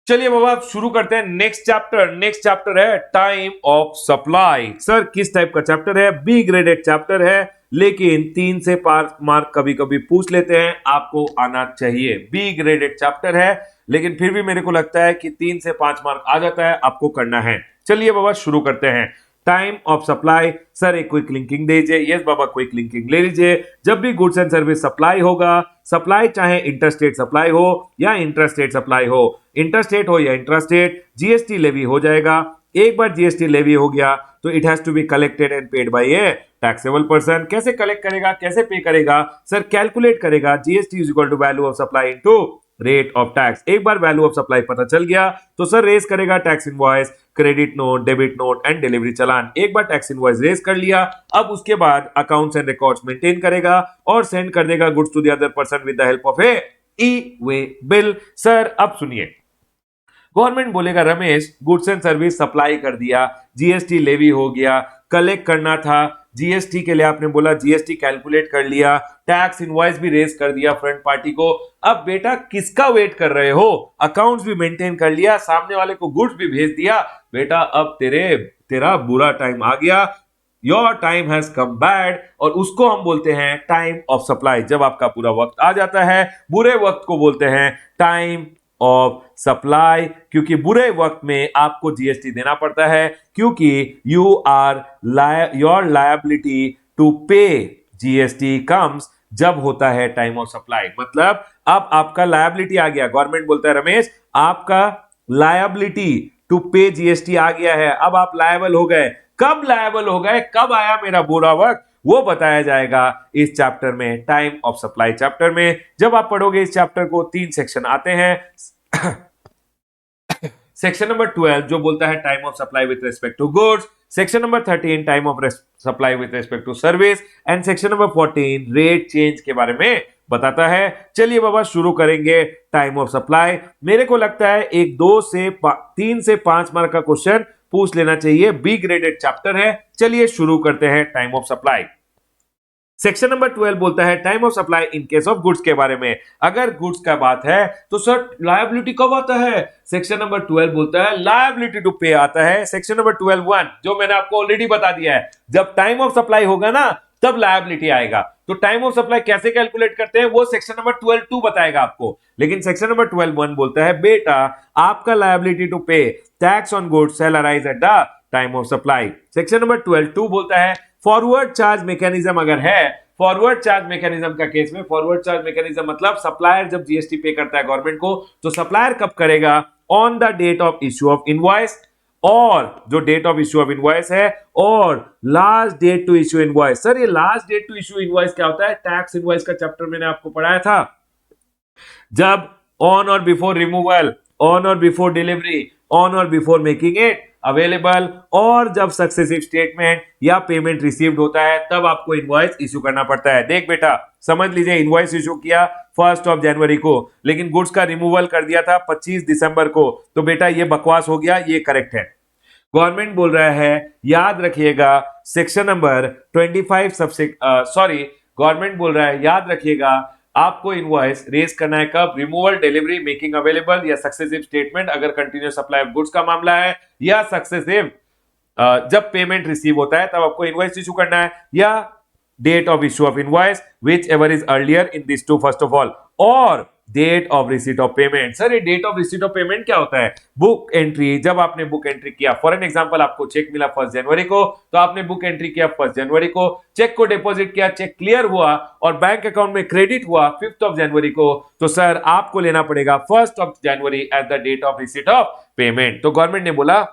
चलिए बाबा शुरू करते हैं नेक्स्ट चैप्टर है टाइम ऑफ सप्लाई। सर किस टाइप का चैप्टर है? बी ग्रेडेड चैप्टर है, लेकिन 3 से 5 मार्क कभी कभी पूछ लेते हैं, आपको आना चाहिए। बी ग्रेडेड चैप्टर है, लेकिन फिर भी मेरे को लगता है कि 3 से 5 मार्क आ जाता है, आपको करना है। चलिए बाबा शुरू करते हैं। Time of supply. सर एक क्विक लिंकिंग दे दीजिए। यस बाबा क्विक लिंकिंग ले लीजिए। जब भी गुड्स एंड सर्विस सप्लाई होगा, सप्लाई चाहे इंटरस्टेट सप्लाई हो या इंट्रास्टेट सप्लाई हो, इंटरस्टेट हो या इंट्रास्टेट, जीएसटी लेवी हो जाएगा। एक बार जीएसटी लेवी हो गया तो it has to be collected and paid by a taxable person. कैसे कलेक्ट करेगा, कैसे पे करेगा? सर कैलकुलेट करेगा GST is equal to value of supply into rate of tax. एक बार वैल्यू ऑफ सप्लाई पता चल गया तो सर रेज करेगा tax invoice, credit note, debit note and delivery challan. एक बार टैक्स इनवॉइस रेज कर लिया, अब उसके बाद अकाउंट्स एंड रिकॉर्ड्स मेंटेन करेगा और सेंड कर देगा goods to the other person with the help of a e way bill. Sir अब सुनिए, गवर्नमेंट बोलेगा Ramesh goods and service supply कर दिया, जीएसटी लेवी हो गया, कलेक्ट करना था, जीएसटी के लिए आपने बोला जीएसटी कैलकुलेट कर लिया, टैक्स इनवॉइस भी रेज कर दिया फ्रंट पार्टी को। अब बेटा किसका वेट कर रहे हो? अकाउंट्स भी मेंटेन कर लिया, सामने वाले को गुड्स भी भेज दिया। बेटा अब तेरा बुरा टाइम आ गया, your time has come bad, और उसको हम बोलते हैं टाइम ऑफ सप्लाई। जब आपका पूरा वक्त आ जाता है, बुरे वक्त को बोलते हैं टाइम ऑफ सप्लाई, क्योंकि बुरे वक्त में आपको जीएसटी देना पड़ता है, क्योंकि your liability to pay GST comes जब होता है टाइम ऑफ सप्लाई। मतलब अब आपका लायबिलिटी आ गया, गवर्नमेंट बोलता है रमेश आपका लायबिलिटी टू पे जीएसटी आ गया है, अब आप लायबल हो गए। कब लायबल हो गए, कब आया मेरा बुरा वक्त, वो बताया जाएगा इस चैप्टर में, टाइम ऑफ सप्लाई चैप्टर में। जब आप पढ़ोगे इस चैप्टर को 3 सेक्शन आते हैं। सेक्शन नंबर 12 जो बोलता है time of supply with respect to goods, section number 13 time of supply with respect to service, and section number 14 rate change के बारे में बताता है। चलिए बाबा शुरू करेंगे टाइम ऑफ सप्लाई। मेरे को लगता है 3 से 5 मार्क का क्वेश्चन पूछ लेना चाहिए, बी ग्रेडेड चैप्टर है। चलिए शुरू करते हैं time of supply. Section number 12 बोलता है time of supply in case of goods के बारे में। अगर गुड्स का बात है तो सर लायबिलिटी कब आता है? सेक्शन नंबर 12 बोलता है लायबिलिटी टू पे आता है। सेक्शन नंबर 12(1) जो मैंने आपको ऑलरेडी बता दिया है, जब टाइम ऑफ सप्लाई होगा ना तब लायबिलिटी आएगा। तो टाइम ऑफ सप्लाई कैसे कैलकुलेट करते हैं वो सेक्शन नंबर 12(2) बताएगा आपको, लेकिन सेक्शन नंबर 12(1) बोलता है बेटा आपका liability to pay tax on goods shall arise at the time of supply. Section number 12(2) बोलता है फॉरवर्ड चार्ज मैकेनिज्म अगर है, फॉरवर्ड चार्ज मैकेनिज्म का केस में, फॉरवर्ड चार्ज मैकेनिज्म मतलब सप्लायर जब जीएसटी पे करता है गवर्नमेंट को, तो सप्लायर कब करेगा? On the date of issue of invoice, और जो date of issue of invoice है, और last date to issue invoice. Sir ये last date to issue invoice क्या होता है? टैक्स इनवॉइस का चैप्टर मैंने आपको पढ़ाया था। जब ऑन और बिफोर रिमूवल, ऑन और बिफोर डिलीवरी, ऑन और बिफोर मेकिंग इट अवेलेबल, और जब सक्सेसिव स्टेटमेंट या पेमेंट रिसीव्ड होता है तब आपको इनवॉइस इश्यू करना पड़ता है। देख बेटा समझ लीजिए, इनवॉइस इश्यू किया 1 जनवरी को, लेकिन गुड्स का रिमूवल कर दिया था 25 दिसंबर को, तो बेटा ये बकवास हो गया, ये करेक्ट है। गवर्नमेंट बोल रहा है याद रखिएगा सेक्शन नंबर 25 गवर्नमेंट बोल रहा है याद रखिएगा आपको इनवॉइस रेज करना है कब? रिमूवल, डिलीवरी, मेकिंग अवेलेबल या सक्सेसिव स्टेटमेंट अगर कंटिन्यूअस सप्लाई ऑफ गुड्स का मामला है, या सक्सेसिव जब पेमेंट रिसीव होता है तब आपको इनवॉइस इशू करना है, या date of issue of invoice whichever is earlier in this two first of all, और date of receipt of payment. Sir ये date of receipt of payment क्या होता है? बुक एंट्री, जब आपने बुक एंट्री किया, फॉर एन एग्जांपल आपको cheque मिला 1 जनवरी को, तो आपने बुक एंट्री किया 1 जनवरी को, चेक को डिपॉजिट किया, चेक क्लियर हुआ और बैंक अकाउंट में क्रेडिट हुआ 5 जनवरी को, तो सर आपको लेना पड़ेगा 1 जनवरी as the date of receipt of payment. तो गवर्नमेंट ने बोला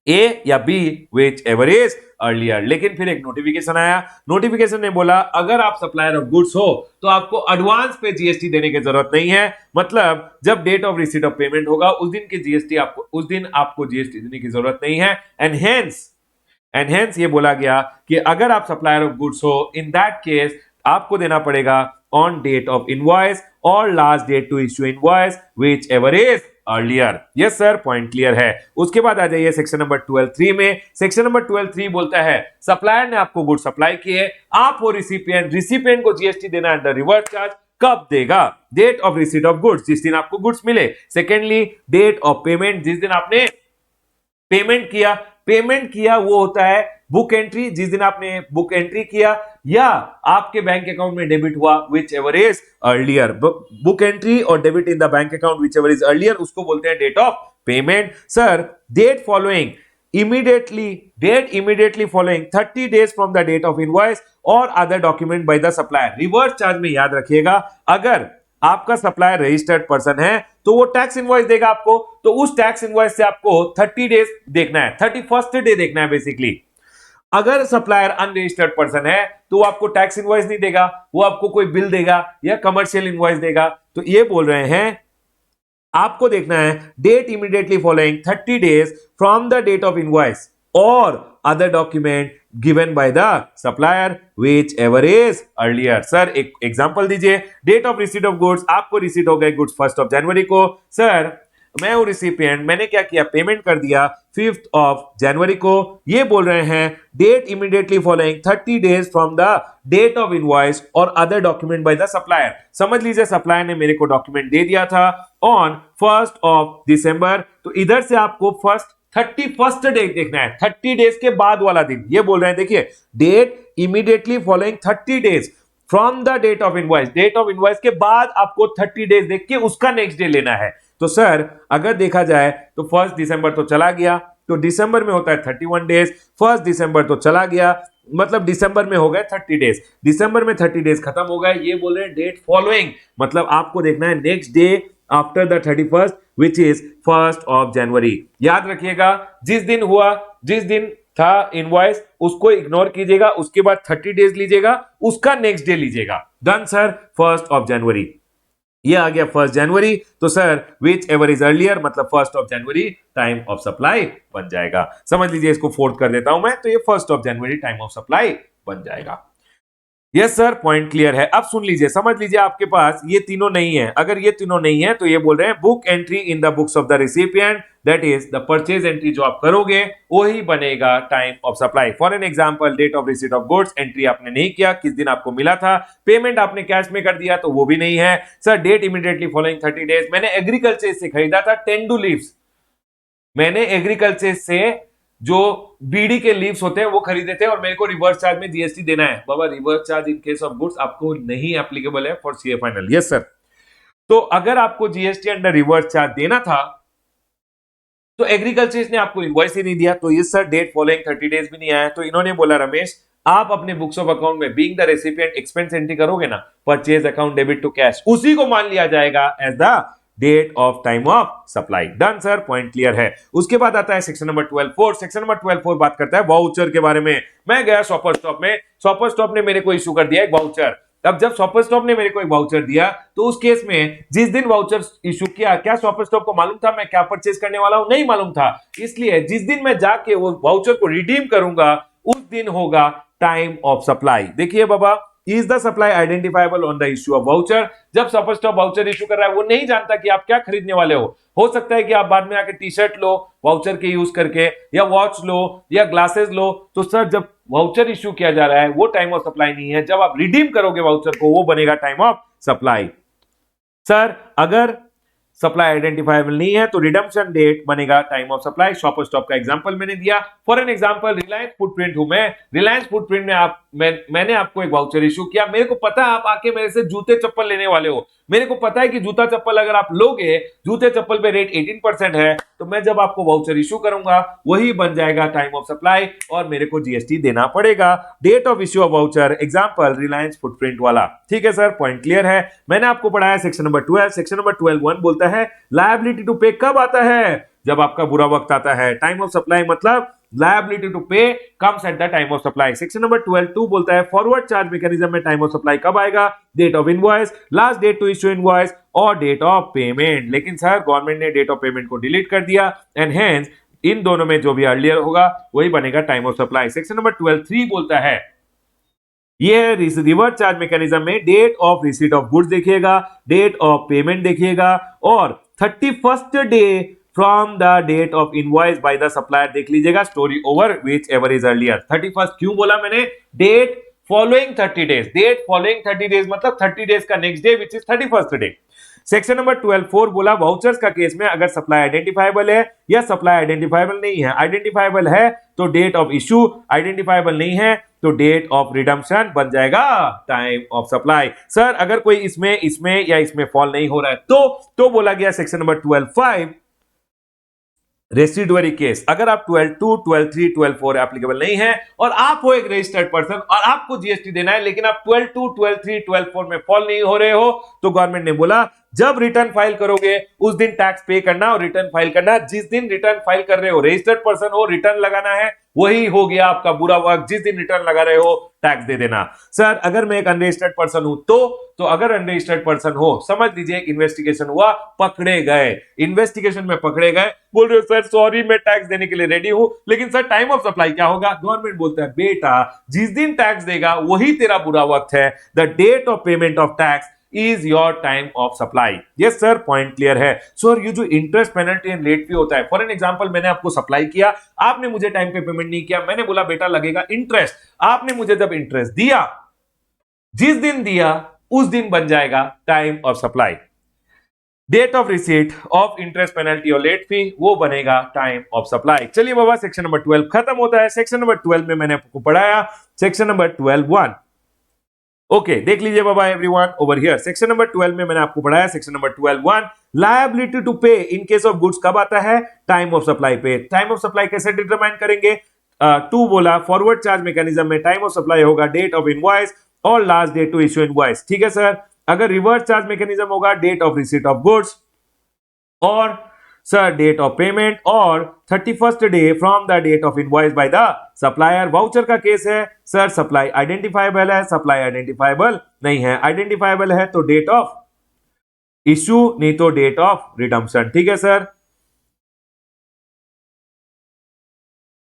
ए या B whichever is earlier, लेकिन फिर एक नोटिफिकेशन आया, नोटिफिकेशन ने बोला अगर आप सप्लायर ऑफ गुड्स हो तो आपको एडवांस पे जीएसटी देने की जरूरत नहीं है। मतलब जब date of receipt of payment होगा उस दिन आपको जीएसटी देने की जरूरत नहीं है। एंड हेंस ये बोला गया कि अगर आप सप्लायर ऑफ गुड्स हो, इन दैट केस आपको देना पड़ेगा ऑन डेट ऑफ इनवॉइस और last date to issue invoice whichever is earlier. Yes sir, point clear है। उसके बाद आ जाइए सेक्शन नंबर 12(3) में। सेक्शन नंबर 12(3) बोलता है सप्लायर ने आपको गुड सप्लाई किए, आप वो रिसिपिएंट को जीएसटी देना है अंडर रिवर्स चार्ज, कब देगा, date of receipt of goods, जिस दिन आपको गुड्स मिले। सेकेंडली डेट ऑफ पेमेंट, जिस दिन आपने पेमेंट किया वो होता है बुक एंट्री, जिस दिन आपने बुक एंट्री किया या आपके बैंक अकाउंट में डेबिट हुआ, whichever is earlier. Book entry और debit in the bank account whichever is earlier, उसको बोलते हैं date of payment. Sir date following immediately following 30 days from the date of invoice or other document by the supplier। Reverse charge में याद रखिएगा, अगर आपका supplier registered person है तो वो टैक्स इनवॉइस देगा आपको, तो उस टैक्स इनवॉइस से आपको 30 डेज देखना है, 31st डे देखना है बेसिकली। अगर सप्लायर अनरजिस्टर्ड पर्सन है तो वो आपको टैक्स इनवॉइस नहीं देगा, वो आपको कोई बिल देगा या कमर्शियल इनवॉइस देगा। तो ये बोल रहे हैं आपको देखना है date immediately following 30 days from the date of invoice और other document given by the supplier whichever is earlier. Sir एक एग्जांपल दीजिए, date of receipt of goods, आपको रिसीट हो गए गुड्स 1 जनवरी को। सर मैं हूं रिसिपिएंट, मैंने क्या किया, पेमेंट कर दिया 5 जनवरी को। ये बोल रहे हैं date immediately following 30 days from the date of invoice और other document by the supplier. समझ लीजिए सप्लायर ने मेरे को डॉक्यूमेंट दे दिया था ऑन 1 दिसंबर, तो इधर से आपको 31st डे देखना है, 30 डेज के बाद वाला दिन। ये बोल रहे हैं देखिए date immediately following 30 days from the date of invoice, date of invoice के बाद आपको 30 डेज देख के उसका नेक्स्ट डे लेना है। तो सर अगर देखा जाए तो 1 दिसंबर तो चला गया, तो दिसंबर में होता है 31 डेज, 1 दिसंबर तो चला गया, मतलब दिसंबर में हो गए 30 डेज, दिसंबर में 30 डेज खत्म हो गए। ये बोल रहे हैं डेट फॉलोइंग, मतलब आपको देखना है next day after the 31st which is 1 जनवरी। याद रखिएगा जिस दिन था इनवॉइस उसको इग्नोर कीजिएगा, उसके बाद 30 डेज लीजिएगा, उसका नेक्स्ट डे लीजिएगा। डन सर, 1 जनवरी ये आ गया 1 जनवरी। तो sir whichever is earlier मतलब 1 जनवरी टाइम ऑफ सप्लाई बन जाएगा। समझ लीजिए इसको 4th कर देता हूं मैं, तो ये 1 जनवरी टाइम ऑफ सप्लाई बन जाएगा। यस सर, पॉइंट क्लियर है। अब सुन लीजिए, समझ लीजिए आपके पास ये तीनों नहीं है, अगर ये तीनों नहीं है तो ये बोल रहे हैं book entry in the books of the recipient, that is the purchase entry जो आप करोगे वही बनेगा time of supply. For an example date of receipt of goods, entry आपने नहीं किया, किस दिन आपको मिला था, पेमेंट आपने कैश में कर दिया तो वो भी नहीं है। Sir date immediately following 30 days, मैंने एग्रीकल्चर से खरीदा था टेंडू लीव्स, मैंने एग्रीकल्चर से जो बीड़ी के लीव्स होते हैं वो खरीदे थे और मेरे को रिवर्स चार्ज में जीएसटी देना है। बाबा reverse charge in case of goods आपको नहीं एप्लीकेबल है for CA final. Yes sir, तो अगर आपको जीएसटी अंडर रिवर्स चार्ज देना था तो एग्रीकल्चर ने आपको इनवॉइस ही नहीं दिया, तो yes sir date following 30 days भी नहीं आया। तो इन्होंने बोला रमेश आप अपने बुक्स ऑफ अकाउंट में being the recipient expense entry करोगे ना, purchase account debit to cash, उसी को मान लिया जाएगा as the date of time of supply. Done sir, point clear है। उसके बाद आता है सेक्शन नंबर 12.4। सेक्शन नंबर 12.4 बात करता है वाउचर के बारे में। मैं गया शॉपर स्टॉप में, शॉपर स्टॉप ने मेरे को इशू कर दिया एक वाउचर। अब जब शॉपर स्टॉप ने मेरे को एक वाउचर दिया तो उस केस में जिस दिन वाउचर इशू किया, क्या शॉपर स्टॉप को मालूम था मैं क्या परचेज करने वाला हूं? नहीं मालूम था। इसलिए जिस दिन मैं जाके वो वाउचर को रिडीम करूंगा उस दिन होगा टाइम ऑफ सप्लाई। देखिए बाबा, is the supply identifiable on the issue of voucher. जब शॉपर स्टॉप वाउचर इशू कर रहा है वो नहीं जानता कि आप क्या खरीदने वाले हो सकता है कि आप बाद में आके टी शर्ट लो वाउचर के यूज करके, या वॉच लो या ग्लासेस लो। तो सर जब वाउचर इशू किया जा रहा है वो टाइम ऑफ सप्लाई नहीं है, जब आप रिडीम करोगे वाउचर को वो बनेगा टाइम ऑफ सप्लाई। सर अगर सप्लाई आइडेंटिफाइबल नहीं है तो रिडम्पशन डेट बनेगा time of supply. Shopper stop का एग्जांपल मैंने दिया। For an example Reliance footprint हूं मैं, रिलायंस फुटप्रिंट में मैंने आपको एक वाउचर इशू किया। मेरे को पता है आप आके मेरे से जूते चप्पल लेने वाले हो, मेरे को पता है कि जूता चप्पल अगर आप लोगे, जूते चप्पल पे रेट 18% है, तो मैं जब आपको वाउचर इशू करूंगा वही बन जाएगा टाइम ऑफ सप्लाई और मेरे को जीएसटी देना पड़ेगा। Date of issue of voucher example Reliance Footprint वाला। ठीक है सर, पॉइंट क्लियर है। मैंने आपको पढ़ाया सेक्शन नंबर 12। सेक्शन नंबर 12.1 बोलता है लायबिलिटी टू पे कब आता है? जब आपका बुरा वक्त आता है। टाइम ऑफ सप्लाई मतलब liability to pay comes at the time of supply. Section number 12.2 बोलता है फॉरवर्ड चार्ज मैकेनिज्म में टाइम ऑफ सप्लाई कब आएगा? Date of invoice, last date to issue invoice और डेट ऑफ पेमेंट। लेकिन sir government ने date of payment को delete कर दिया एंड हेंस इन दोनों में जो भी अर्लियर होगा वही बनेगा time of supply. Section number 12.3 बोलता है ये रिवर्स चार्ज मैकेनिज्म में date of receipt of goods देखिएगा, डेट ऑफ पेमेंट देखिएगा और 31st day from the date of invoice by the supplier देख लीजिएगा। Story over whichever is earlier. 31st क्यों बोला मैंने? Date following 30 days, date following 30 days मतलब 30 days का next day which is 31st day. Section number 12(4) बोला vouchers का case में अगर सप्लाई आइडेंटिफाइबल है या सप्लाई आइडेंटिफाइबल नहीं है। आइडेंटिफाइबल है तो डेट ऑफ इशू, आइडेंटिफाइबल नहीं है तो डेट ऑफ रिडम्पशन बन जाएगा टाइम ऑफ सप्लाई। सर अगर कोई इसमें या इसमें फॉल नहीं हो रहा है तो बोला गया सेक्शन नंबर 12(5) रेसिडुअरी केस, अगर आप 12(2), 12(3), 12(4) एप्लीकेबल नहीं है और आप हो एक रजिस्टर्ड पर्सन और आपको जीएसटी देना है लेकिन आप 12(2), 12(3), 12(4) में फॉल नहीं हो रहे हो तो गवर्नमेंट ने बोला जब रिटर्न फाइल करोगे उस दिन टैक्स पे करना और रिटर्न फाइल करना। जिस दिन रिटर्न फाइल कर रहे हो, रजिस्टर्ड पर्सन हो, रिटर्न लगाना है, वही हो गया आपका बुरा वक्त। जिस दिन रिटर्न लगा रहे हो टैक्स दे देना। सर अगर मैं एक अनरजिस्टर्ड पर्सन हूं तो अगर अनरजिस्टर्ड पर्सन हो, समझ लीजिए इन्वेस्टिगेशन हुआ, पकड़े गए, इन्वेस्टिगेशन में पकड़े गए, बोल रहे हो सर सॉरी मैं टैक्स देने के लिए रेडी हूं लेकिन सर टाइम ऑफ सप्लाई क्या होगा। गवर्नमेंट बोलता है बेटा जिस दिन टैक्स देगा वही तेरा बुरा वक्त है। The date of payment of tax is your time of supply. Yes sir, point clear है। सर ये जो interest penalty and late fee होता है, फॉर एन एग्जांपल मैंने आपको सप्लाई किया, आपने मुझे टाइम पे पेमेंट नहीं किया, मैंने बोला बेटा लगेगा इंटरेस्ट, आपने मुझे जब इंटरेस्ट दिया, जिस दिन दिया उस दिन बन जाएगा time of supply. Date of receipt of interest penalty और लेट फी वो बनेगा टाइम ऑफ सप्लाई। चलिए बाबा सेक्शन नंबर 12 खत्म होता है। सेक्शन नंबर 12 में मैंने आपको पढ़ाया सेक्शन नंबर 12(1). ओके देख लीजिए बाबा everyone over here. Section number 12 में मैंने आपको पढ़ाया सेक्शन नंबर 12(1) लायबिलिटी टू पे इन केस ऑफ गुड्स कब आता है, टाइम ऑफ सप्लाई पे। टाइम ऑफ सप्लाई कैसे डिटरमाइन करेंगे, 2 बोला फॉरवर्ड चार्ज मैकेनिज्म में टाइम ऑफ सप्लाई होगा डेट ऑफ इनवॉइस और last date to issue invoice. ठीक है सर। अगर रिवर्स चार्ज मैकेनिज्म होगा date of receipt of goods और सर डेट ऑफ पेमेंट और 31st day from the date of invoice by the supplier. Voucher का case है sir supply identifiable है, supply identifiable नहीं है। आइडेंटिफाइबल है तो डेट ऑफ इश्यू, नहीं तो डेट ऑफ रिडम्पशन। ठीक है सर।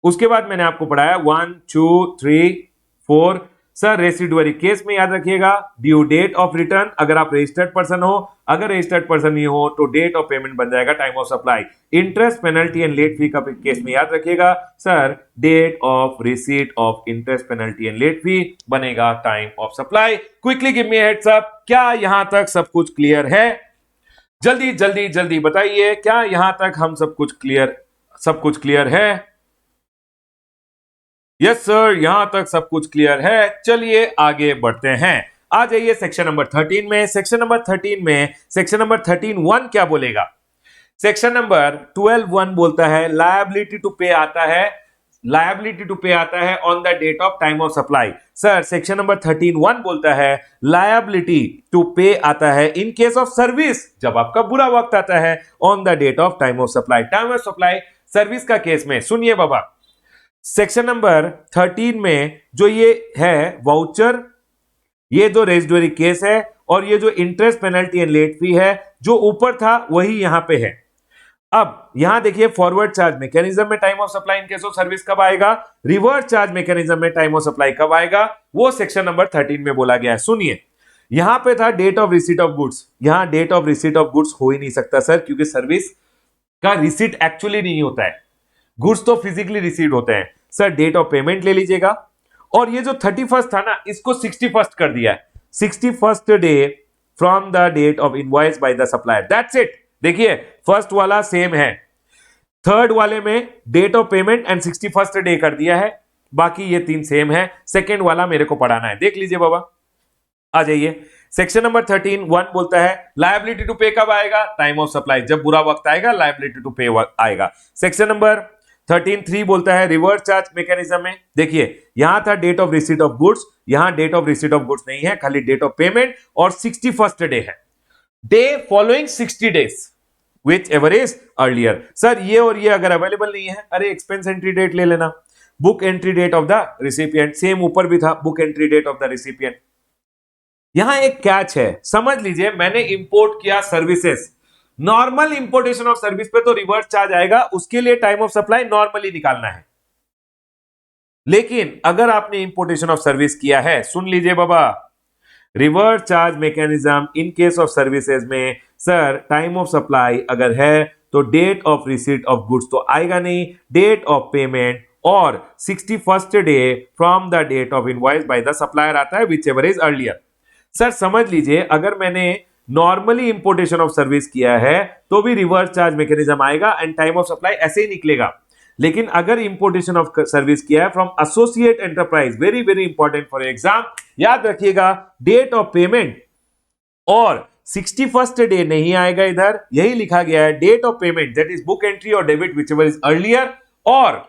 उसके बाद मैंने आपको पढ़ाया 1, 2, 3, 4 सर रेसिडुअरी केस में याद रखिएगा ड्यू डेट ऑफ रिटर्न, अगर आप रजिस्टर्ड पर्सन हो, अगर रजिस्टर्ड पर्सन नहीं हो तो डेट ऑफ पेमेंट बन जाएगा time of supply. Interest penalty and late fee का केस में याद रखिएगा sir date of receipt of interest penalty and late fee बनेगा time of supply. Quickly give me heads up, क्या यहां तक सब कुछ क्लियर है? जल्दी जल्दी जल्दी बताइए, क्या यहां तक हम सब कुछ क्लियर है? यस सर, यहां तक सब कुछ क्लियर है। चलिए आगे बढ़ते हैं। आ जाइए सेक्शन नंबर 13 में। सेक्शन नंबर 13(1) क्या बोलेगा? सेक्शन नंबर 12(1) बोलता है लायबिलिटी टू पे आता है, लायबिलिटी टू पे आता है on the date of time of supply. Sir section number 13(1) बोलता है लायबिलिटी टू पे आता है इन केस ऑफ सर्विस, जब आपका बुरा वक्त आता है, on the date of time of supply. Time of supply service का केस में सुनिए बाबा, सेक्शन नंबर 13 में जो ये है वाउचर, ये जो रेसिडुअरी केस है और ये जो interest penalty and late fee है, जो ऊपर था वही यहां पे है। अब यहां देखिए फॉरवर्ड चार्ज मैकेनिज्म में time of supply in case of service कब आएगा, रिवर्स चार्ज मैकेनिज्म में टाइम ऑफ सप्लाई कब आएगा, वो सेक्शन नंबर 13 में बोला गया है। सुनिए, यहां पे था date of receipt of goods, यहां date of receipt of goods हो ही नहीं सकता सर, क्योंकि सर्विस का रिसीट एक्चुअली नहीं होता है, गुड्स तो फिजिकली रिसीव होते हैं। सर डेट ऑफ पेमेंट ले लीजिएगा और ये जो 31st था ना, इसको 61st कर दिया है, 61st day from the date of invoice by the supplier, that's it. देखिए फर्स्ट वाला सेम है, थर्ड वाले में date of payment and 61st day कर दिया है, बाकी ये 3 सेम है। सेकेंड वाला मेरे को पढ़ाना है, देख लीजिए बाबा। आ जाइए, सेक्शन नंबर 13(1) बोलता है लायबिलिटी टू पे कब आएगा, टाइम ऑफ सप्लाई, जब बुरा वक्त आएगा लायबिलिटी टू पे आएगा। सेक्शन नंबर 13(3) बोलता है रिवर्स चार्ज मैकेनिज्म में, देखिए यहां था date of receipt of goods, यहां date of receipt of goods नहीं है, खाली डेट ऑफ पेमेंट और 61st डे है, day following 60 days which ever is earlier. Sir ये और ये अगर अवेलेबल नहीं है, अरे एक्सपेंस एंट्री डेट ले लेना, book entry date of the recipient, same ऊपर भी था book entry date of the recipient. यहां एक कैच है, समझ लीजिए मैंने इंपोर्ट किया services, normal importation of service पे तो रिवर्स चार्ज आएगा, उसके लिए टाइम ऑफ सप्लाई नॉर्मली निकालना है। लेकिन अगर आपने इंपोर्टेशन ऑफ सर्विस किया है, सुन लीजिए बाबा, reverse charge mechanism in case of services में सर टाइम ऑफ सप्लाई अगर है तो date of receipt of goods तो आएगा नहीं, डेट ऑफ पेमेंट और 61st day from the date of invoice by the supplier आता है whichever is earlier. Sir समझ लीजिए, अगर मैंने नॉर्मली इंपोर्टेशन ऑफ सर्विस किया है तो भी रिवर्स चार्ज मैकेनिज्म आएगा एंड टाइम ऑफ सप्लाई ऐसे ही निकलेगा। लेकिन अगर इंपोर्टेशन ऑफ सर्विस किया है from associate enterprise, very very important for exam, याद रखिएगा, डेट ऑफ पेमेंट और 61st डे नहीं आएगा, इधर यही लिखा गया है date of payment that is book entry और debit whichever is earlier, और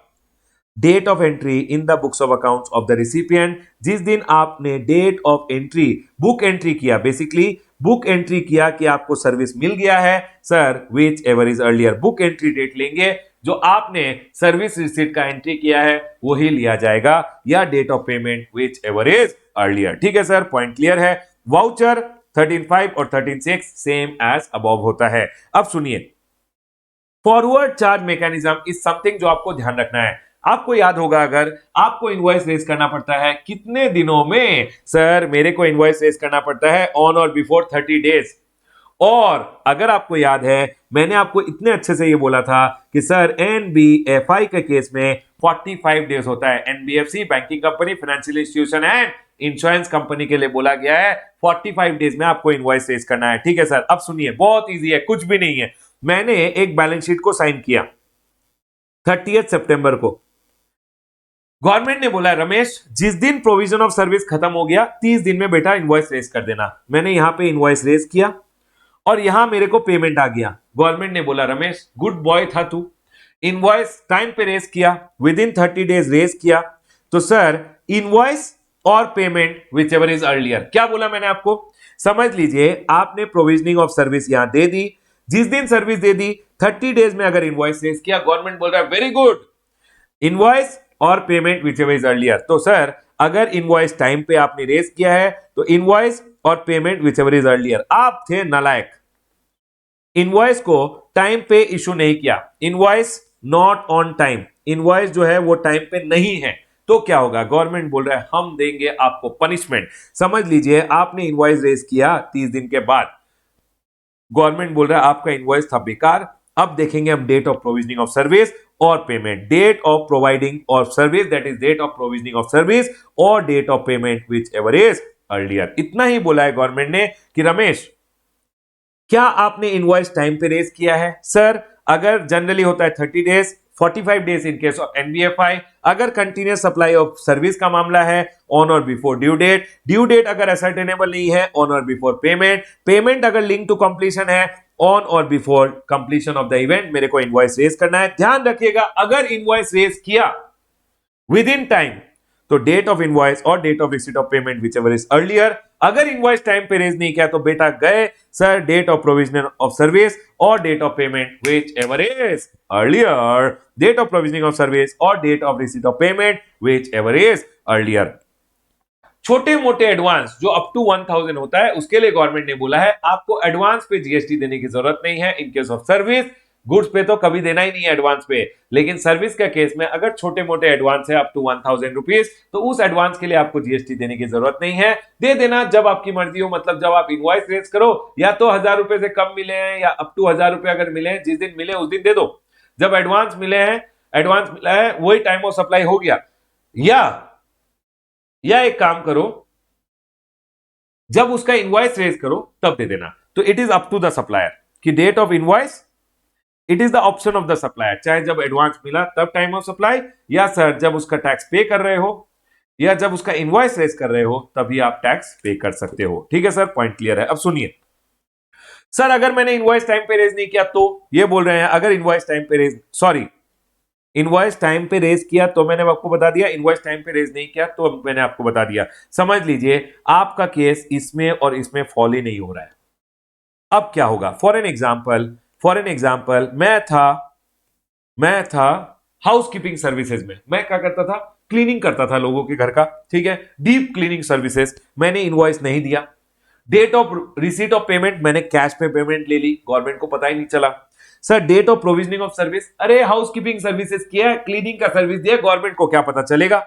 date of entry in the books of accounts of the recipient, जिस दिन आपने date of entry book entry किया, बेसिकली बुक एंट्री किया कि आपको service मिल गया है sir, whichever is earlier. Book entry date लेंगे, जो आपने सर्विस रिसीट का एंट्री किया है वही लिया जाएगा, या date of payment whichever is earlier. ठीक है सर, पॉइंट क्लियर है। वाउचर 13.5 और 13.6 सेम एज अबव होता है। अब सुनिए, forward charge mechanism is something जो आपको ध्यान रखना है। आपको याद होगा, अगर आपको इनवॉइस रेज करना पड़ता है कितने दिनों में, सर मेरे को इनवॉइस रेज करना पड़ता है ऑन और बिफोर 30 डेज। और अगर आपको याद है, मैंने आपको इतने अच्छे से ये बोला था कि सर एनबीएफआई के केस में 45 डेज होता है। NBFC banking company, financial institution and insurance company के लिए बोला गया है 45 डेज में आपको इनवॉइस रेज करना है। ठीक है सर, अब सुनिए, बहुत इजी है, कुछ भी नहीं है। मैंने एक बैलेंस शीट को साइन किया 30 सितंबर को। गवर्नमेंट ने बोला रमेश जिस दिन प्रोविजन ऑफ सर्विस खत्म हो गया 30 दिन में बेटा इनवॉइस रेज कर देना। मैंने यहां पे इनवॉइस रेज किया और यहां मेरे को पेमेंट आ गया। गवर्नमेंट ने बोला रमेश गुड बॉय था तू, इनवॉइस टाइम पे रेज किया, विद इन 30 डेज रेज किया, तो सर इनवॉइस और payment whichever is earlier. क्या बोला मैंने आपको, समझ लीजिए आपने प्रोविजनिंग ऑफ सर्विस यहां दे दी, जिस दिन सर्विस दे दी 30 डेज में अगर इनवॉइस रेज किया, गवर्नमेंट बोल रहा है वेरी गुड, इनवॉइस और payment whichever is earlier. तो सर अगर इनवॉइस टाइम पे आपने रेज किया है तो इनवॉइस और payment whichever is earlier. आप थे नालायक, इनवॉइस को टाइम पे इशू नहीं किया, invoice not on time, invoice जो है वो टाइम पे नहीं है, तो क्या होगा, गवर्नमेंट बोल रहा है हम देंगे आपको पनिशमेंट। समझ लीजिए आपने इनवॉइस रेज किया 30 दिन के बाद, गवर्नमेंट बोल रहा है आपका इनवॉइस था बेकार। अब देखेंगे हम date of provisioning of service और payment, date of providing of service that is date of provisioning of service और date of payment whichever is earlier. इतना ही बोला है गवर्नमेंट ने कि रमेश क्या आपने इनवॉइस टाइम पे रेज किया है। सर अगर जनरली होता है 30 days, 45 days in case of NBFI. अगर कंटिन्यूअस सप्लाई ऑफ सर्विस का मामला है ऑन और before due date, due date अगर असर्टेनेबल नहीं है ऑन और बिफोर पेमेंट, पेमेंट अगर लिंक टू कंप्लीशन है ऑन और before completion of the event, मेरे को इनवॉइस रेज करना है। ध्यान रखिएगा अगर इनवॉइस रेज किया विद इन टाइम तो डेट ऑफ इनवॉइस और date of receipt of payment whichever is earlier. अगर इनवॉइस टाइम पे रेज नहीं किया तो बेटा गए sir date of provision of service और date of payment whichever is earlier, date of provisioning of service और date of receipt of payment whichever is earlier. छोटे मोटे एडवांस जो अप टू 1000 होता है उसके लिए गवर्नमेंट ने बोला है आपको एडवांस पे जीएसटी देने की जरूरत नहीं है। इन केस ऑफ सर्विस, गुड्स पे तो कभी देना ही नहीं है एडवांस पे, लेकिन सर्विस के केस में अगर छोटे मोटे एडवांस है अप टू 1000 रुपीज तो उस एडवांस के लिए आपको जीएसटी देने की जरूरत नहीं है। दे देना जब आपकी मर्जी हो, मतलब जब आप इनवॉइस रेज करो या तो 1000 रुपए से कम मिले हैं या अप टू 1000 रुपए अगर मिले हैं, जिस दिन मिले उस दिन दे दो। जब एडवांस मिले हैं, एडवांस मिला है वही टाइम ऑफ सप्लाई हो गया। या एक काम करो, जब उसका इनवॉइस रेज करो तब दे देना। तो it is up to the supplier कि date of invoice, it is the option of the supplier, चाहे जब एडवांस मिला तब टाइम ऑफ सप्लाई, या सर जब उसका टैक्स पे कर रहे हो या जब उसका इनवॉइस रेज कर रहे हो तभी आप टैक्स पे कर सकते हो। ठीक है सर, पॉइंट क्लियर है। अब सुनिए सर अगर मैंने इनवॉइस टाइम पे रेज नहीं किया तो ये बोल रहे हैं अगर इनवॉइस टाइम पे रेज, सॉरी इनवॉइस टाइम पे रेज किया तो मैंने आपको बता दिया, इनवॉइस टाइम पे रेज नहीं किया तो मैंने आपको बता दिया। समझ लीजिए आपका केस इसमें और इसमें फॉल ही नहीं हो रहा है। अब क्या होगा, फॉर एन एग्जाम्पल मैं था हाउसकीपिंग सर्विसेज में, मैं क्या करता था, क्लीनिंग करता था लोगों के घर का, ठीक है, डीप क्लीनिंग सर्विसेज। मैंने इनवॉइस नहीं दिया, date of receipt of payment मैंने कैश पे पेमेंट ले ली, गवर्नमेंट को पता ही नहीं चला। Sir date of provisioning of service, अरे हाउसकीपिंग सर्विसेज किया, क्लीनिंग का सर्विस दिया, गवर्नमेंट को क्या पता चलेगा।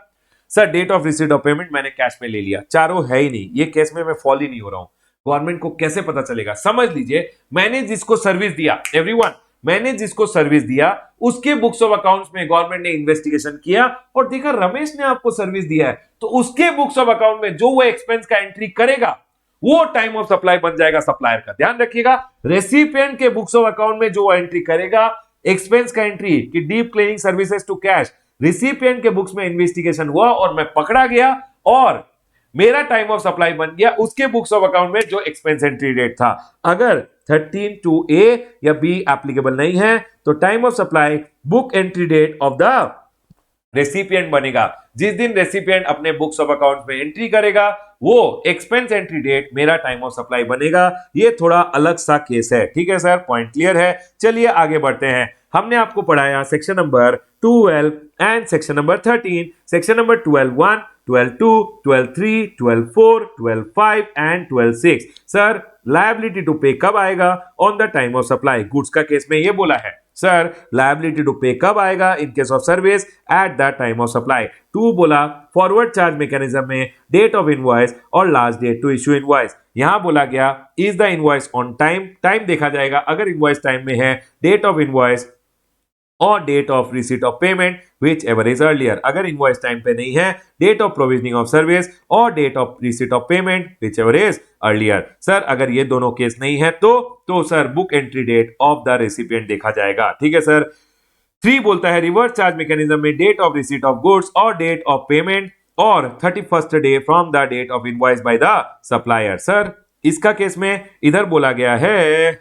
Sir date of receipt of payment मैंने कैश में ले लिया, चारों है ही नहीं, ये केस में मैं फॉल ही नहीं हो रहा हूं, गवर्नमेंट को कैसे पता चलेगा। समझ लीजिए मैंने जिसको सर्विस दिया, एवरीवन मैंने जिसको सर्विस दिया उसके बुक्स ऑफ अकाउंट्स में गवर्नमेंट ने इन्वेस्टिगेशन किया और देखा रमेश ने आपको सर्विस दिया है, तो उसके बुक्स ऑफ अकाउंट में जो वो एक्सपेंस का एंट्री करेगा वो टाइम ऑफ सप्लाई बन जाएगा सप्लायर का। ध्यान रखिएगा, रेसिपिएंट के बुक्स ऑफ अकाउंट में जो एंट्री करेगा एक्सपेंस का एंट्री कि deep cleaning services to cash, recipient के बुक्स में इन्वेस्टिगेशन हुआ और मैं पकड़ा गया और मेरा टाइम ऑफ सप्लाई बन गया उसके बुक्स ऑफ अकाउंट में जो एक्सपेंस एंट्री डेट था। अगर 13 टू ए या बी एप्लीकेबल नहीं है तो time of supply book entry date of the recipient बनेगा। जिस दिन रेसिपिएंट अपने बुक्स ऑफ अकाउंट में एंट्री करेगा वो एक्सपेंस एंट्री डेट मेरा टाइम ऑफ सप्लाई बनेगा। ये थोड़ा अलग सा केस है। ठीक है सर, पॉइंट क्लियर है। चलिए आगे बढ़ते हैं। हमने आपको पढ़ाया section number 12 and section number 13, section number 12(1), 12(2), 12(3), 12(4), 12(5) and 12(6। Sir liability to pay कब आएगा? On the time of supply. Goods का केस में ये बोला है। सर लायबिलिटी टू पे कब आएगा? In case of service at the time of supply. Two बोला फॉरवर्ड चार्ज मैकेनिज्म में डेट ऑफ इनवॉइस और last date to issue invoice. यहां बोला गया is the invoice on time, time देखा जाएगा अगर इनवॉइस टाइम में है, डेट ऑफ इनवॉइस और date of receipt of payment whichever is earlier. अगर इनवॉइस टाइम पे नहीं है, date of provisioning of service और date of receipt of payment whichever is earlier. Sir अगर ये दोनों केस नहीं है तो sir book entry date of the recipient देखा जाएगा। ठीक है सर। 3 बोलता है रिवर्स चार्ज मैकेनिज्म में date of receipt of goods और डेट ऑफ पेमेंट और 31st day from the date of invoice by the supplier. Sir इसका केस में इधर बोला गया है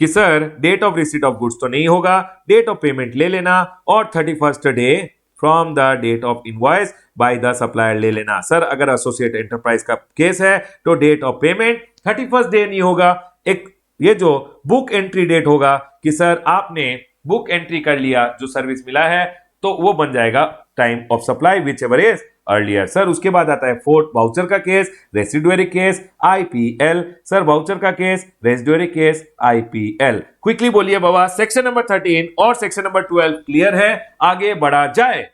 कि sir date of receipt of goods तो नहीं होगा, डेट ऑफ पेमेंट ले लेना और 31st day from the date of invoice by the supplier ले लेना। सर अगर एसोसिएट एंटरप्राइज का केस है तो date of payment 31st day नहीं होगा, एक ये जो बुक एंट्री डेट होगा कि सर आपने बुक एंट्री कर लिया जो सर्विस मिला है तो वो बन जाएगा time of supply whichever is earlier. Sir उसके बाद आता है फोर्थ वाउचर का case, residuary case, IPL. Sir voucher का case, residuary case, IPL. Quickly बोलिए बाबा, सेक्शन नंबर 13 और सेक्शन नंबर 12 क्लियर है? आगे बढ़ा जाए,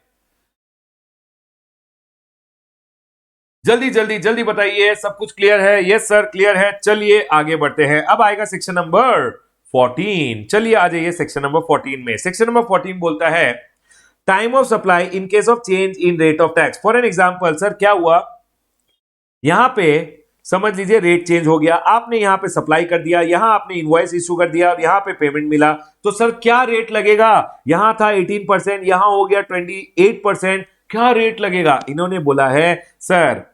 जल्दी जल्दी जल्दी बताइए। सब कुछ क्लियर है? यस सर क्लियर है। चलिए आगे बढ़ते हैं। अब आएगा सेक्शन नंबर 14। चलिए आ जाइए सेक्शन नंबर 14 में। सेक्शन नंबर 14 बोलता है time of supply in case of change in rate of tax. For an example sir क्या हुआ, यहां पे समझ लीजिए रेट चेंज हो गया, आपने यहां पे सप्लाई कर दिया, यहां आपने इनवॉइस इशू कर दिया और यहां पे पेमेंट मिला, तो सर क्या रेट लगेगा? यहां था 18%, यहां हो गया 28%, क्या रेट लगेगा? इन्होंने बोला है सर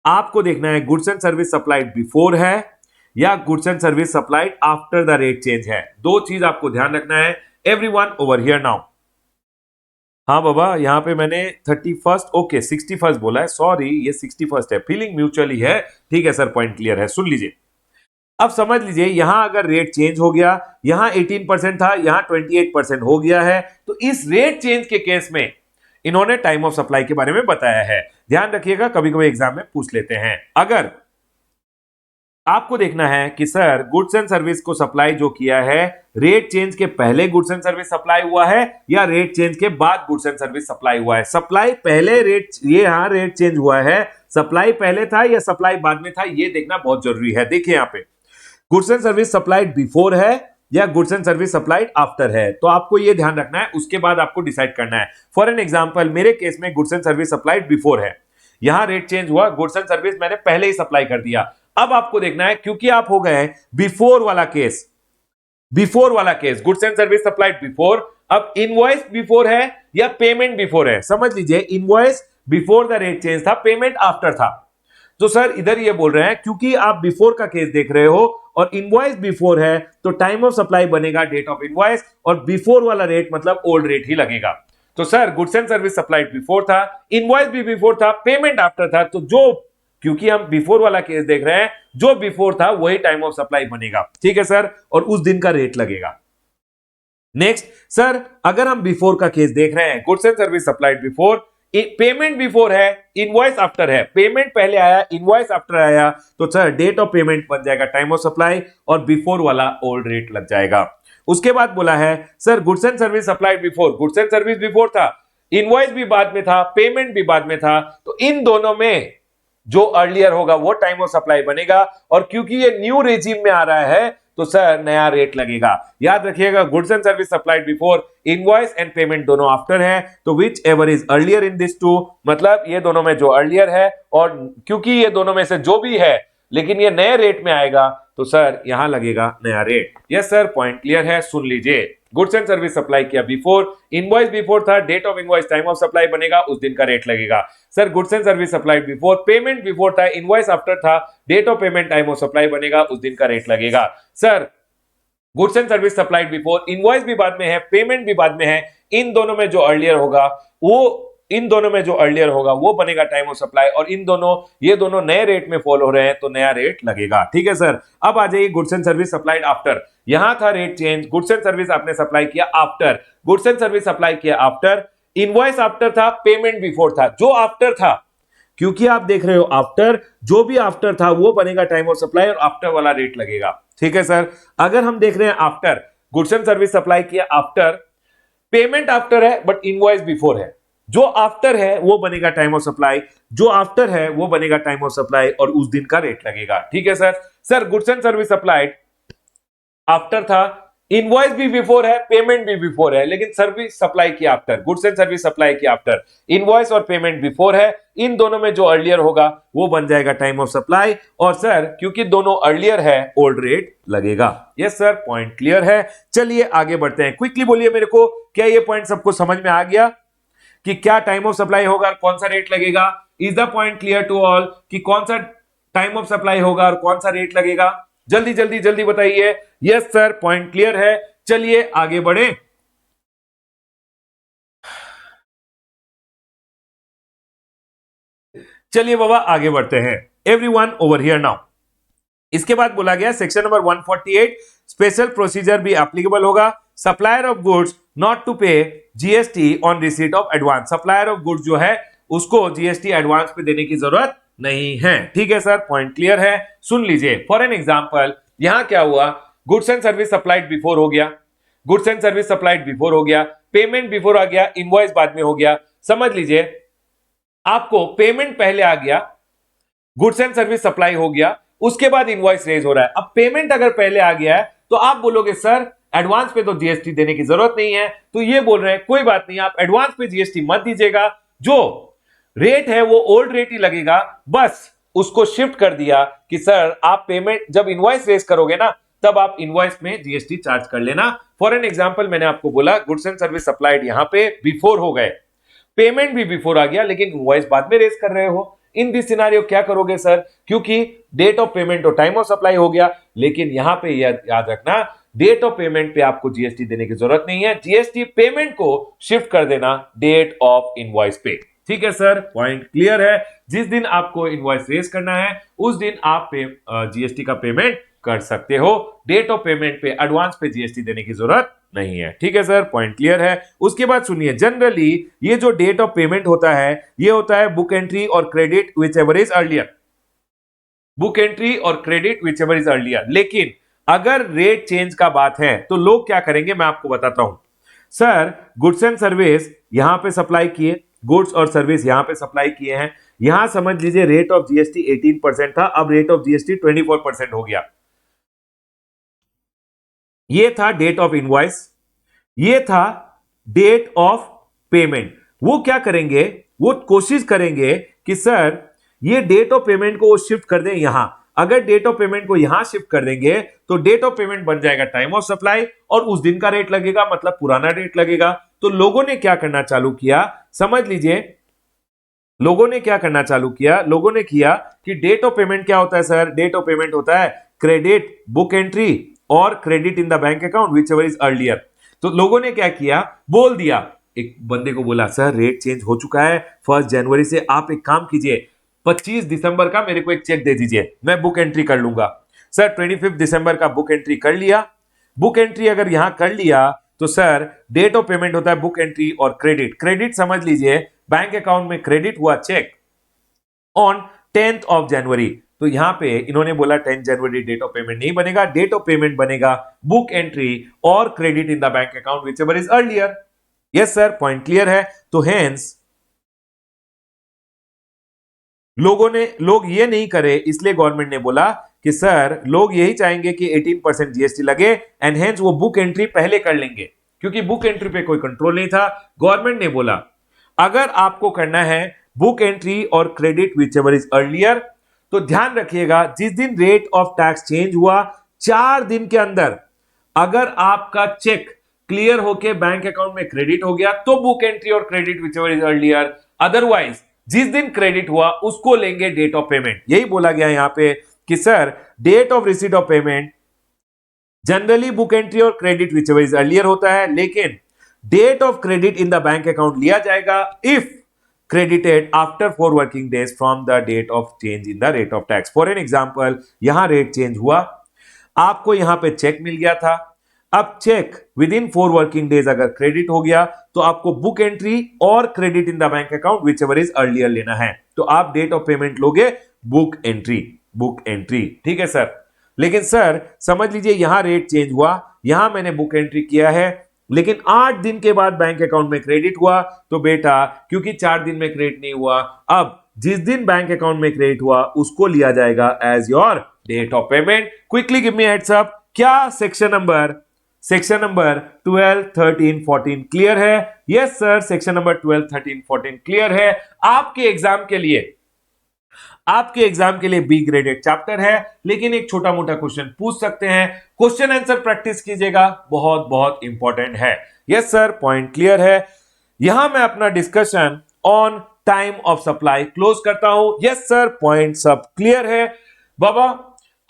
आपको देखना है goods and service supplied before है या goods and service supplied after the rate change है। दो चीज आपको ध्यान रखना है। Everyone over here now. हाँ बाबा यहाँ पे मैंने 31st ओके 61st बोला है, सॉरी ये 61st है, फीलिंग म्यूचुअली है। ठीक है सर, पॉइंट क्लियर है। सुन लीजिए, अब समझ लीजिए यहां अगर रेट चेंज हो गया, यहां 18% था, यहां 28% हो गया है, तो इस रेट चेंज के केस में इन्होंने टाइम ऑफ सप्लाई के बारे में बताया है। ध्यान रखिएगा, कभी कभी एग्जाम में पूछ लेते हैं। अगर आपको देखना है कि सर गुड्स एंड सर्विस को सप्लाई जो किया है रेट चेंज के पहले गुड्स एंड सर्विस सप्लाई हुआ है या रेट चेंज के बाद गुड्स एंड सर्विस सप्लाई हुआ है। सप्लाई पहले रेट, ये यहां रेट चेंज हुआ है, सप्लाई पहले था या सप्लाई बाद में था, ये देखना बहुत जरूरी है। देखिए यहां पे goods and service supplied before है या goods and service supplied after है, तो आपको ये ध्यान रखना है, उसके बाद आपको डिसाइड करना है। फॉर एन एग्जांपल मेरे केस में goods and service supplied before है, यहां रेट चेंज हुआ, गुड्स एंड सर्विस मैंने पहले ही सप्लाई कर दिया। अब आपको देखना है क्योंकि आप हो गए बिफोर वाला केस, बिफोर वाला case goods and service supplied before, अब इनवॉइस बिफोर है या पेमेंट बिफोर है। समझ लीजिए invoice before the rate change था, पेमेंट आफ्टर था। तो सर इधर ये बोल रहे हैं क्योंकि आप बिफोर का केस देख रहे हो और इनवॉइस बिफोर है तो टाइम ऑफ सप्लाई बनेगा डेट ऑफ इनवॉइस और बिफोर वाला रेट मतलब ओल्ड रेट ही लगेगा। तो sir goods and service supplied before था, इनवॉइस भी बिफोर था, पेमेंट आफ्टर था, तो जो क्योंकि हम बिफोर वाला केस देख रहे हैं, जो बिफोर था वही टाइम ऑफ सप्लाई बनेगा। ठीक है सर, और उस दिन का रेट लगेगा। नेक्स्ट सर अगर हम बिफोर का केस देख रहे हैं, goods and service supplied before, payment before है, इनवॉइस आफ्टर है, पेमेंट पहले आया, इनवॉइस आफ्टर आया, तो सर डेट ऑफ पेमेंट बन जाएगा टाइम ऑफ सप्लाई और बिफोर वाला ओल्ड रेट लग जाएगा। उसके बाद बोला है sir goods and service supplied before, goods and service before था, इनवॉइस भी बाद में था, पेमेंट भी बाद में था, तो इन दोनों में जो अर्लियर होगा वो टाइम ऑफ सप्लाई बनेगा। और क्योंकि ये न्यू रेजिम में आ रहा है तो सर नया रेट लगेगा। याद रखिएगा, goods and service supplied before invoice and payment दोनों आफ्टर है, तो whichever is earlier in this two, मतलब ये दोनों में जो अर्लियर है, और क्योंकि ये दोनों में से जो भी है लेकिन ये नए रेट में आएगा, तो सर यहां लगेगा नया rate. Yes sir, point clear है, सुन लीजिए। गुड्स एंड सर्विस सप्लाई किया बिफोर, इनवॉइस बिफोर था, date of invoice time of supply बनेगा, उस दिन का रेट लगेगा। Sir goods and service supply before, payment before था, इनवॉइस आफ्टर था, date of payment time of supply बनेगा, उस दिन का रेट लगेगा। Sir goods and service supplied before, invoice भी बाद में है, पेमेंट भी बाद में है, इन दोनों में जो अर्लियर होगा वो बनेगा टाइम ऑफ सप्लाई, और ये दोनों नए रेट में फॉल हो रहे हैं, तो नया रेट लगेगा। ठीक है सर, अब आ जाइए goods and service supplied after. यहां था rate change, goods and service आपने सप्लाई किया after, goods and service supply किया आफ्टर, इनवॉइस आफ्टर था, पेमेंट बिफोर था। जो आफ्टर था, क्योंकि आप देख रहे हो आफ्टर, जो भी आफ्टर था वो बनेगा टाइम ऑफ सप्लाई और आफ्टर वाला रेट लगेगा। ठीक है सर, अगर हम देख रहे हैं after, goods and service supply किया आफ्टर, पेमेंट आफ्टर है बट इनवॉइस बिफोर है, जो आफ्टर है वो बनेगा टाइम ऑफ सप्लाई, जो आफ्टर है वो बनेगा टाइम ऑफ सप्लाई और उस दिन का रेट लगेगा। ठीक है sir. Sir goods and service supplied after था, इनवॉइस भी बिफोर है, पेमेंट भी बिफोर है, लेकिन सर्विस सप्लाई की after, goods and service supply की आफ्टर, इनवॉइस और पेमेंट बिफोर है, इन दोनों में जो अर्लियर होगा वो बन जाएगा टाइम ऑफ सप्लाई, और सर क्योंकि दोनों अर्लियर है ओल्ड रेट लगेगा। यस सर, पॉइंट क्लियर है। चलिए आगे बढ़ते हैं, क्विकली बोलिए मेरे को, क्या ये पॉइंट सबको समझ में आ गया कि क्या टाइम ऑफ सप्लाई होगा, कौन सा रेट लगेगा? Is the point clear to all कि कौन सा टाइम ऑफ सप्लाई होगा और कौन सा रेट लगेगा? जल्दी जल्दी जल्दी बताइए। यस सर, पॉइंट क्लियर है। चलिए आगे बढ़े। चलिए बाबा आगे बढ़ते हैं। Everyone over here now. इसके बाद बोला गया सेक्शन नंबर 148 स्पेशल प्रोसीजर भी एप्लीकेबल होगा। Supplier of goods not to pay GST on receipt of advance. Supplier of goods जो है उसको जीएसटी एडवांस पे देने की जरूरत नहीं है। ठीक है सर, पॉइंट क्लियर है। सुन लीजिए, फॉर एन एग्जांपल यहां क्या हुआ, goods and service supplied before हो गया, goods and service supplied before हो गया, पेमेंट बिफोर आ गया, इनवॉइस बाद में हो गया। समझ लीजिए, आपको पेमेंट पहले आ गया, गुड्स एंड सर्विस सप्लाई हो गया, उसके बाद इनवॉइस रेज हो रहा है। अब पेमेंट अगर पहले आ गया है तो आप बोलोगे सर एडवांस पे तो जीएसटी देने की जरूरत नहीं है, तो ये बोल रहे हैं कोई बात नहीं, आप एडवांस पे जीएसटी मत दीजिएगा, जो रेट है वो ओल्ड रेट ही लगेगा, बस उसको शिफ्ट कर दिया कि सर आप पेमेंट जब इनवॉइस रेज करोगे ना तब आप इनवॉइस में जीएसटी चार्ज कर लेना। फॉर एन एग्जांपल मैंने आपको बोला गुड्स एंड सर्विस सप्लाइड यहां पे बिफोर हो गए, पेमेंट भी बिफोर आ गया, लेकिन इनवॉइस बाद में रेज कर रहे हो। इन दिस सिनेरियो क्या करोगे सर, क्योंकि डेट ऑफ पेमेंट और टाइम ऑफ सप्लाई हो गया, लेकिन यहां पे याद रखना डेट ऑफ पेमेंट पे आपको जीएसटी देने की जरूरत नहीं है, जीएसटी पेमेंट को शिफ्ट कर देना डेट ऑफ इनवॉइस पे। ठीक है सर, पॉइंट क्लियर है। जिस दिन आपको इनवॉइस रेज करना है उस दिन आप जीएसटी का पेमेंट कर सकते हो, डेट ऑफ पेमेंट पे एडवांस पे जीएसटी देने की जरूरत नहीं है। ठीक है सर, पॉइंट क्लियर है। उसके बाद सुनिए, जनरली ये जो डेट ऑफ पेमेंट होता है ये होता है बुक एंट्री और credit whichever is earlier, book entry और credit whichever is earlier. लेकिन अगर रेट चेंज का बात है तो लोग क्या करेंगे मैं आपको बताता हूं। सर गुड्स एंड सर्विस यहां पे सप्लाई किए, गुड्स और सर्विस यहां पे सप्लाई किए हैं, यहां समझ लीजिए रेट ऑफ जीएसटी 18% था, अब रेट ऑफ जीएसटी 24% हो गया। ये था डेट ऑफ इनवॉइस, ये था डेट ऑफ पेमेंट। वो क्या करेंगे, वो कोशिश करेंगे कि सर ये डेट ऑफ पेमेंट को वो शिफ्ट कर दें यहां। अगर डेट ऑफ पेमेंट को यहां शिफ्ट कर देंगे तो डेट ऑफ पेमेंट बन जाएगा टाइम ऑफ सप्लाई और उस दिन का रेट लगेगा, मतलब पुराना रेट लगेगा। तो लोगों ने क्या करना चालू किया, समझ लीजिए, लोगों ने क्या करना चालू किया, लोगों ने किया कि डेट ऑफ पेमेंट क्या होता है सर, डेट ऑफ पेमेंट होता है क्रेडिट बुक एंट्री और credit in the bank account whichever is earlier. तो लोगों ने क्या किया, बोल दिया, एक बंदे को बोला सर रेट चेंज हो चुका है 1 जनवरी से, आप एक काम कीजिए 25 दिसंबर का मेरे को एक चेक दे दीजिए, मैं बुक एंट्री कर लूंगा। सर 25 दिसंबर का बुक एंट्री कर लिया। बुक एंट्री अगर यहां कर लिया तो सर डेट ऑफ पेमेंट होता है बुक एंट्री और क्रेडिट। क्रेडिट समझ लीजिए बैंक अकाउंट में क्रेडिट हुआ चेक ऑन 10th ऑफ जनवरी, तो यहां पे इन्होंने बोला 10 जनवरी डेट ऑफ पेमेंट नहीं बनेगा, डेट ऑफ पेमेंट बनेगा बुक एंट्री और credit in the bank account whichever is earlier. Yes sir, point clear है। तो हेंस लोग ये नहीं करे, इसलिए गवर्नमेंट ने बोला कि सर लोग यही चाहेंगे कि 18% जीएसटी लगे एंड हेंस वो बुक एंट्री पहले कर लेंगे, क्योंकि बुक एंट्री पे कोई कंट्रोल नहीं था। गवर्नमेंट ने बोला अगर आपको करना है बुक एंट्री और credit whichever is earlier, तो ध्यान रखिएगा जिस दिन रेट ऑफ टैक्स चेंज हुआ 4 दिन के अंदर अगर आपका चेक क्लियर होके बैंक अकाउंट में क्रेडिट हो गया तो बुक एंट्री और credit whichever is earlier, otherwise जिस दिन क्रेडिट हुआ उसको लेंगे डेट ऑफ पेमेंट। यही बोला गया यहां पे कि sir date of receipt of payment generally book entry और credit whichever is earlier होता है, लेकिन date of credit in the bank account लिया जाएगा if credited after 4 working days from the date of change in the rate of tax. For an example, यहां rate change हुआ, आपको यहां पे चेक मिल गया था, अब cheque within 4 working days अगर क्रेडिट हो गया तो आपको बुक एंट्री और credit in the bank account whichever is earlier लेना है, तो आप डेट ऑफ पेमेंट लोगे बुक एंट्री, ठीक है सर। लेकिन सर समझ लीजिए यहां रेट चेंज हुआ, यहां मैंने बुक एंट्री किया है, लेकिन 8 दिन के बाद बैंक अकाउंट में क्रेडिट हुआ, तो बेटा क्योंकि 4 दिन में क्रेडिट नहीं हुआ, अब जिस दिन बैंक अकाउंट में क्रेडिट हुआ उसको लिया जाएगा as your date of payment. Quickly give me heads up, क्या सेक्शन नंबर 12, 13, 14 क्लियर है? Yes sir, section number 12, 13, 14 clear है। आपके एग्जाम के लिए बी ग्रेडेड चैप्टर है, लेकिन एक छोटा मोटा क्वेश्चन पूछ सकते हैं, क्वेश्चन आंसर प्रैक्टिस कीजिएगा, बहुत बहुत इंपॉर्टेंट है। यस सर, पॉइंट क्लियर है। यहां मैं अपना discussion on time of supply close करता हूं। यस सर, पॉइंट सब क्लियर है। बाबा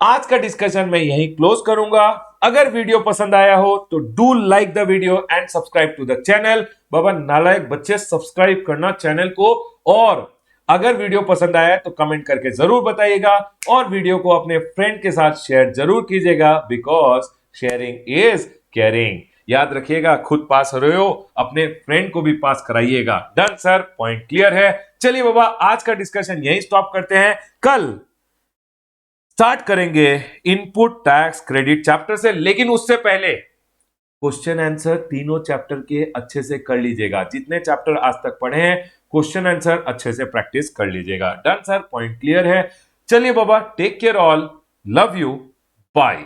आज का डिस्कशन मैं यहीं क्लोज करूंगा। अगर वीडियो पसंद आया हो तो do like the video and subscribe to the channel. बाबा नालायक बच्चे सब्सक्राइब करना चैनल को, और अगर वीडियो पसंद आया तो कमेंट करके जरूर बताइएगा और वीडियो को अपने फ्रेंड के साथ शेयर जरूर कीजिएगा, बिकॉज शेयरिंग इज केयरिंग। याद रखिएगा, खुद पास हो रहे हो, अपने फ्रेंड को भी पास कराइएगा। डन सर, पॉइंट क्लियर है। चलिए बाबा आज का डिस्कशन यहीं स्टॉप करते हैं, कल स्टार्ट करेंगे इनपुट टैक्स क्रेडिट चैप्टर से, लेकिन उससे पहले क्वेश्चन आंसर तीनों चैप्टर के अच्छे से कर लीजिएगा। जितने चैप्टर आज तक पढ़े हैं क्वेश्चन आंसर अच्छे से प्रैक्टिस कर लीजिएगा। डन सर, पॉइंट क्लियर है। चलिए बाबा, take care all, love you, bye.